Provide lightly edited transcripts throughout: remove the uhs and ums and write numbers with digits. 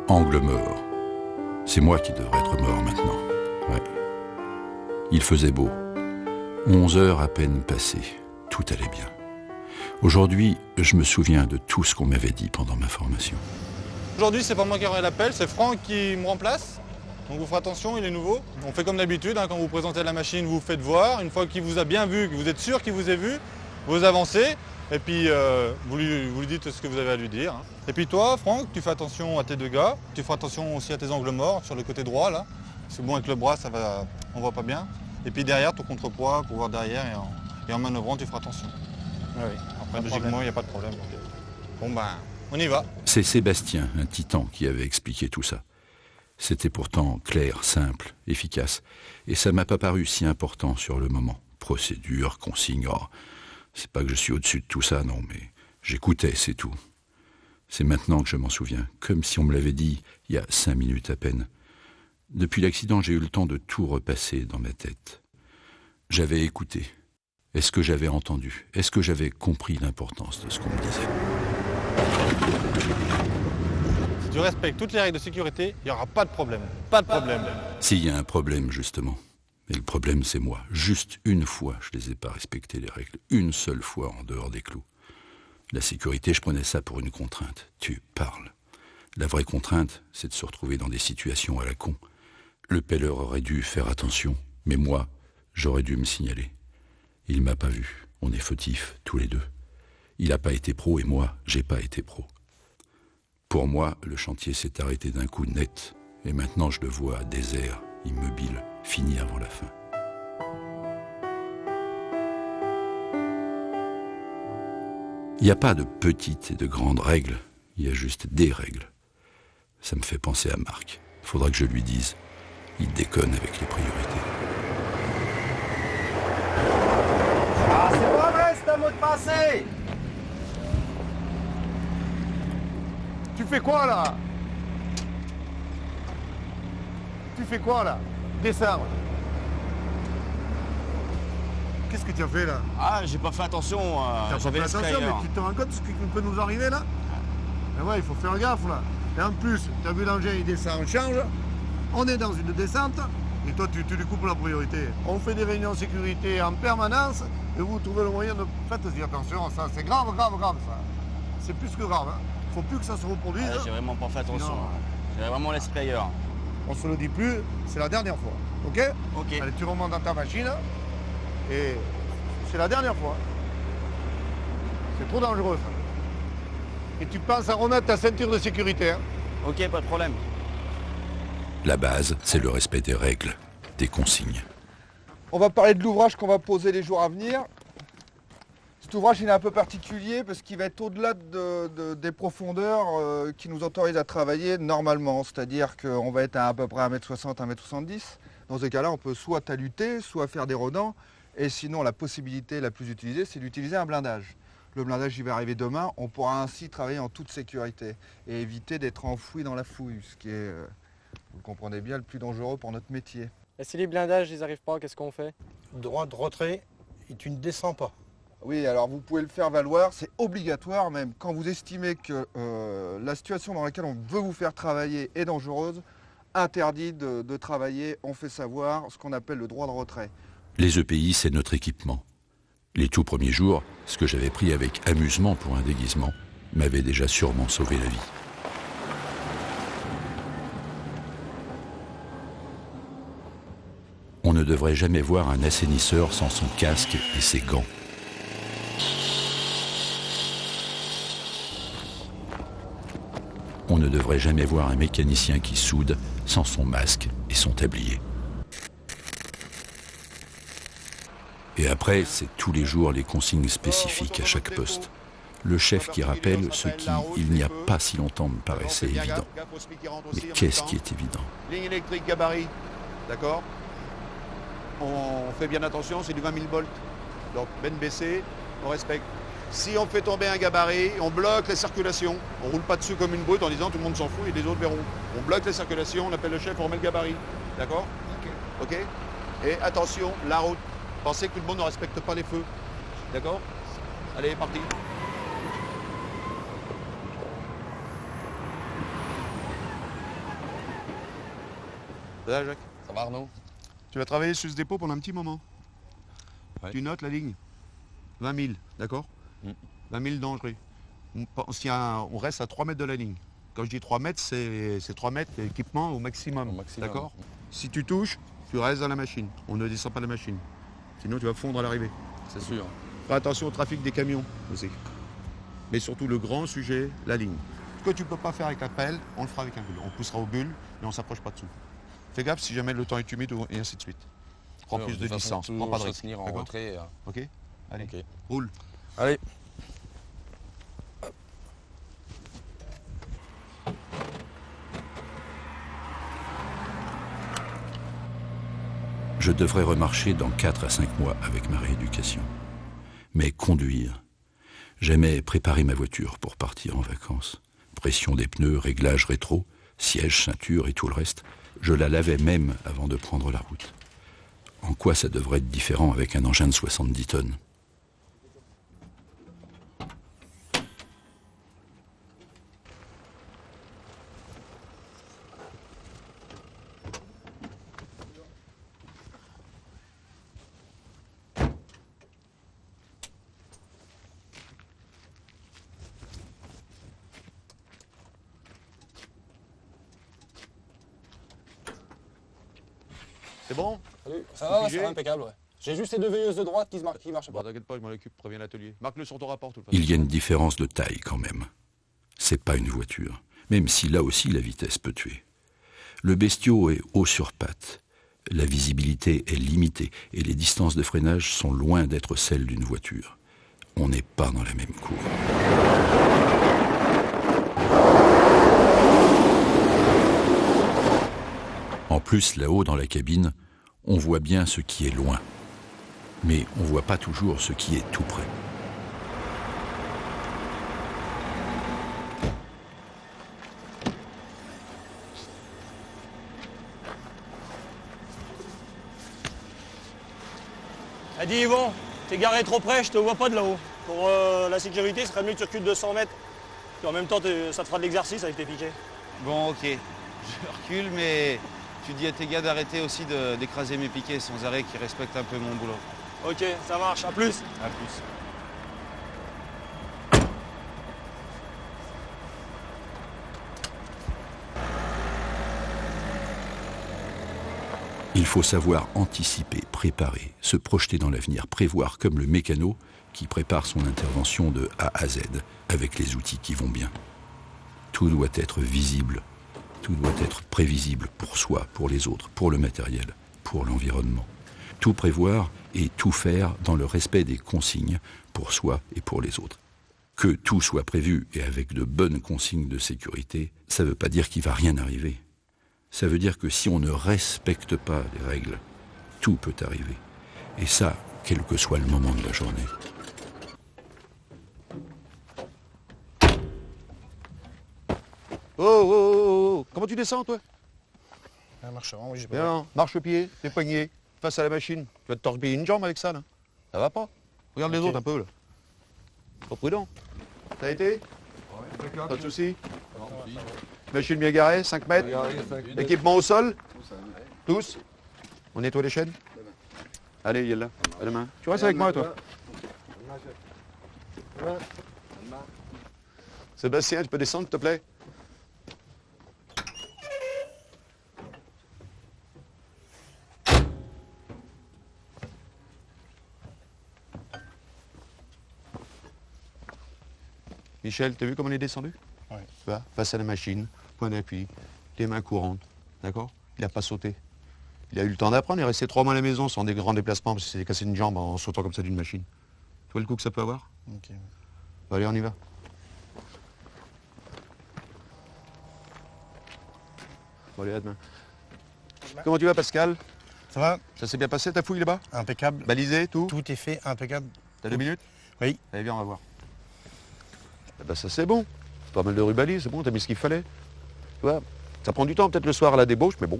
Angle mort. C'est moi qui devrais être mort maintenant. Ouais. Il faisait beau. 11 heures à peine passées. Tout allait bien. Aujourd'hui, je me souviens de tout ce qu'on m'avait dit pendant ma formation. Aujourd'hui, c'est pas moi qui aurai l'appel, c'est Franck qui me remplace. Donc vous ferez attention, il est nouveau. On fait comme d'habitude, quand vous présentez la machine, vous faites voir. Une fois qu'il vous a bien vu, que vous êtes sûr qu'il vous ait vu, vous avancez. Et puis vous lui dites ce que vous avez à lui dire. Et puis toi, Franck, tu fais attention à tes deux gars. Tu feras attention aussi à tes angles morts sur le côté droit là. C'est bon avec le bras, on voit pas bien. Et puis derrière, ton contrepoids pour voir derrière et en manœuvrant, tu feras attention. Oui. Après, logiquement, il n'y a pas de problème. Bon ben, on y va. C'est Sébastien, un titan, qui avait expliqué tout ça. C'était pourtant clair, simple, efficace. Et ça m'a pas paru si important sur le moment. Procédure, consigne, oh. C'est pas que je suis au-dessus de tout ça, non, mais j'écoutais, c'est tout. C'est maintenant que je m'en souviens, comme si on me l'avait dit il y a 5 minutes à peine. Depuis l'accident, j'ai eu le temps de tout repasser dans ma tête. J'avais écouté. Est-ce que j'avais entendu? Est-ce que j'avais compris l'importance de ce qu'on me disait? Si tu respectes toutes les règles de sécurité, il n'y aura pas de problème. Pas de problème. S'il y a un problème, justement. Et le problème, c'est moi. Juste une fois, je les ai pas respecté, les règles. Une seule fois, en dehors des clous. La sécurité, je prenais ça pour une contrainte. Tu parles. La vraie contrainte, c'est de se retrouver dans des situations à la con. Le pelleur aurait dû faire attention, mais moi, j'aurais dû me signaler. Il m'a pas vu. On est fautifs, tous les deux. Il a pas été pro et moi, j'ai pas été pro. Pour moi, le chantier s'est arrêté d'un coup net. Et maintenant, je le vois désert, immobile, fini avant la fin. Il n'y a pas de petites et de grandes règles, il y a juste des règles. Ça me fait penser à Marc. Il faudra que je lui dise. Il déconne avec les priorités. Ah, c'est pas vrai, c'est un mot de passé! Tu fais quoi là? Tu fais quoi là? Descends. Qu'est-ce que tu as fait là? Ah, j'ai pas fait attention. T'as pas fait attention, mais tu te rends compte de ce qui peut nous arriver là? Ben ouais, il faut faire gaffe là. Et en plus, t'as vu l'engin, il descend, on change. On est dans une descente. Et toi, tu lui coupes la priorité. On fait des réunions de sécurité en permanence. Et vous trouvez le moyen de... Faites-y attention, ça c'est grave, grave, grave ça. C'est plus que grave. Hein. Faut plus que ça se reproduise. Ah, j'ai vraiment pas fait attention. J'ai vraiment l'esprit ailleurs. On se le dit plus, c'est la dernière fois. Ok? Ok. Allez, tu remontes dans ta machine. Et c'est la dernière fois. C'est trop dangereux ça. Et tu penses à remettre ta ceinture de sécurité. Hein? Ok, pas de problème. La base, c'est le respect des règles, des consignes. On va parler de l'ouvrage qu'on va poser les jours à venir. Cet ouvrage il est un peu particulier parce qu'il va être au-delà des profondeurs qui nous autorisent à travailler normalement. C'est-à-dire qu'on va être à peu près 1m60, 1m70. Dans ce cas-là, on peut soit taluter, soit faire des rodants. Et sinon, la possibilité la plus utilisée, c'est d'utiliser un blindage. Le blindage, il va arriver demain. On pourra ainsi travailler en toute sécurité et éviter d'être enfoui dans la fouille, ce qui est, vous le comprenez bien, le plus dangereux pour notre métier. Et si les blindages, ils arrivent pas, qu'est-ce qu'on fait? Droit de retrait et tu ne descends pas. Oui, alors vous pouvez le faire valoir, c'est obligatoire même. Quand vous estimez que la situation dans laquelle on veut vous faire travailler est dangereuse, interdit de travailler, on fait savoir ce qu'on appelle le droit de retrait. Les EPI, c'est notre équipement. Les tout premiers jours, ce que j'avais pris avec amusement pour un déguisement, m'avait déjà sûrement sauvé la vie. On ne devrait jamais voir un assainisseur sans son casque et ses gants. On ne devrait jamais voir un mécanicien qui soude sans son masque et son tablier. Et après, c'est tous les jours les consignes spécifiques à chaque poste. Le chef qui rappelle ce qui, il n'y a pas si longtemps, me paraissait évident. Mais qu'est-ce qui est évident? Ligne électrique, gabarit, d'accord? On fait bien attention, c'est du 20 000 volts. Donc, benne baissée, on respecte. Si on fait tomber un gabarit, on bloque la circulation. On ne roule pas dessus comme une brute en disant tout le monde s'en fout et les autres verront. On bloque la circulation, on appelle le chef, on remet le gabarit. D'accord? Ok. Et attention, la route. Pensez que tout le monde ne respecte pas les feux. D'accord? Allez, parti. Ça va, Jacques? Ça va, Arnaud? Tu vas travailler sur ce dépôt pendant un petit moment. Ouais. Tu notes la ligne. 20 000, d'accord? 20 000 dangereux. On reste à 3 mètres de la ligne. Quand je dis 3 mètres, c'est 3 mètres d'équipement au maximum. D'accord? Si tu touches, tu restes dans la machine. On ne descend pas de la machine. Sinon, tu vas fondre à l'arrivée. C'est sûr. Fais attention au trafic des camions aussi. Mais surtout, le grand sujet, la ligne. Ce que tu ne peux pas faire avec la pelle, on le fera avec un bulle. On poussera au bulle, mais on ne s'approche pas dessous. Fais gaffe si jamais le temps est humide et ainsi de suite. Prends plus de distance, prends pas de risque. En retrait. Ok? Allez, Ok. roule. Allez. Je devrais remarcher dans 4 à 5 mois avec ma rééducation. Mais conduire, j'aimais préparer ma voiture pour partir en vacances. Pression des pneus, réglage rétro, siège, ceinture et tout le reste. Je la lavais même avant de prendre la route. En quoi ça devrait être différent avec un engin de 70 tonnes? C'est bon? Salut. Ça va, Figé. c'est impeccable, ouais. J'ai juste ces 2 veilleuses de droite qui marchent Bon, pas. t'inquiète pas, je m'en occupe, préviens l'atelier. Marque-le sur ton rapport, de toute façon. Il y a une différence de taille quand même. C'est pas une voiture, même si là aussi la vitesse peut tuer. Le bestiau est haut sur pattes. La visibilité est limitée et les distances de freinage sont loin d'être celles d'une voiture. On n'est pas dans la même cour. En plus, là-haut dans la cabine, on voit bien ce qui est loin. Mais on ne voit pas toujours ce qui est tout près. Elle dit Yvon, t'es garé trop près, je te vois pas de là-haut. Pour la sécurité, ce serait mieux que tu recules de 100 mètres. Puis en même temps, ça te fera de l'exercice avec tes piquets. Bon, ok. Je recule, mais tu dis à tes gars d'arrêter aussi d'écraser mes piquets sans arrêt, qu'ils respectent un peu mon boulot. Ok, ça marche, à plus. À plus. Il faut savoir anticiper, préparer, se projeter dans l'avenir, prévoir comme le mécano qui prépare son intervention de A à Z avec les outils qui vont bien. Tout doit être visible, tout doit être prévisible pour soi, pour les autres, pour le matériel, pour l'environnement. Tout prévoir et tout faire dans le respect des consignes pour soi et pour les autres. Que tout soit prévu et avec de bonnes consignes de sécurité, ça ne veut pas dire qu'il ne va rien arriver. Ça veut dire que si on ne respecte pas les règles, tout peut arriver. Et ça, quel que soit le moment de la journée. Oh, oh, oh, oh. Comment tu descends, toi? Marche avant, oui, j'ai pas. Bien, marche-pied, tes poignets, face à la machine. Tu vas te torpiller une jambe avec ça, là. Ça va pas? Regarde les autres un peu, là. Pas prudent. Ça a été? Pas de soucis? Machine bien garée, 5 mètres. Équipement au sol? Tous? On nettoie les chaînes? Allez, il est là. À demain. Tu restes avec moi, toi? Sébastien, tu peux descendre, s'il te plaît? Michel, t'as vu comment il est descendu? Oui. Tu vois, face à la machine, point d'appui, les mains courantes, d'accord? Il n'a pas sauté. Il a eu le temps d'apprendre, il est resté 3 mois à la maison sans des grands déplacements parce qu'il s'est cassé une jambe en sautant comme ça d'une machine. Tu vois le coup que ça peut avoir? Ok. Bon, allez, on y va. Bon, allez, à demain. Comment tu vas, Pascal? Ça va? Ça s'est bien passé, ta fouille là-bas? Impeccable. Balisé, tout? Tout est fait, impeccable. T'as 2 minutes? Oui. Allez, viens, on va voir. Eh ben, ça, c'est bon. Pas mal de rubalis, c'est bon, t'as mis ce qu'il fallait. Tu vois, ça prend du temps, peut-être le soir à la débauche, mais bon,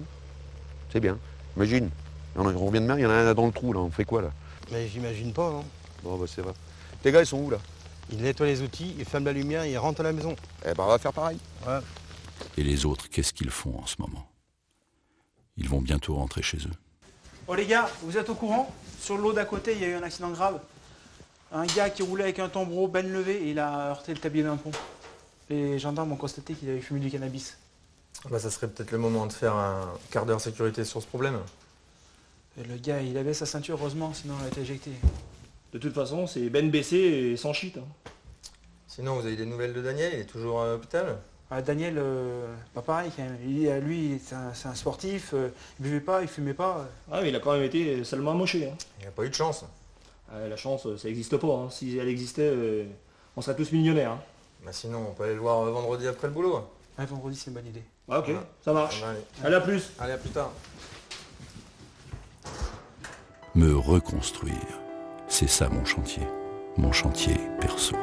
c'est bien. Imagine, on revient demain, il y en a un dans le trou, là. On fait quoi, là? Mais j'imagine pas, non? Bon, bah, c'est vrai. Tes gars, ils sont où, là? Il nettoie les outils, il ferme la lumière, il rentre à la maison. Eh ben, on va faire pareil. Ouais. Et les autres, qu'est-ce qu'ils font en ce moment? Ils vont bientôt rentrer chez eux. Oh les gars, vous êtes au courant? Sur l'eau d'à côté, il y a eu un accident grave. Un gars qui roulait avec un tombereau benne levé et il a heurté le tablier d'un pont. Les gendarmes ont constaté qu'il avait fumé du cannabis. Bah, ça serait peut-être le moment de faire un quart d'heure sécurité sur ce problème. Et le gars, il avait sa ceinture, heureusement, sinon il aurait été éjecté. De toute façon, c'est benne baissée et sans shit. Hein. Sinon, vous avez des nouvelles de Daniel? Il est toujours à l'hôpital? Daniel, pas pareil quand même. Lui, c'est un sportif, il buvait pas, il fumait pas. Ah, mais il a quand même été salement amoché. Hein. Il n'a pas eu de chance. La chance, ça n'existe pas. Hein. Si elle existait, on serait tous millionnaires. Hein. Bah sinon, on peut aller le voir vendredi après le boulot. Ouais, vendredi, c'est une bonne idée. Ah, ok, Voilà. ça marche. Allez, à plus. Allez, à plus tard. Me reconstruire, c'est ça mon chantier perso.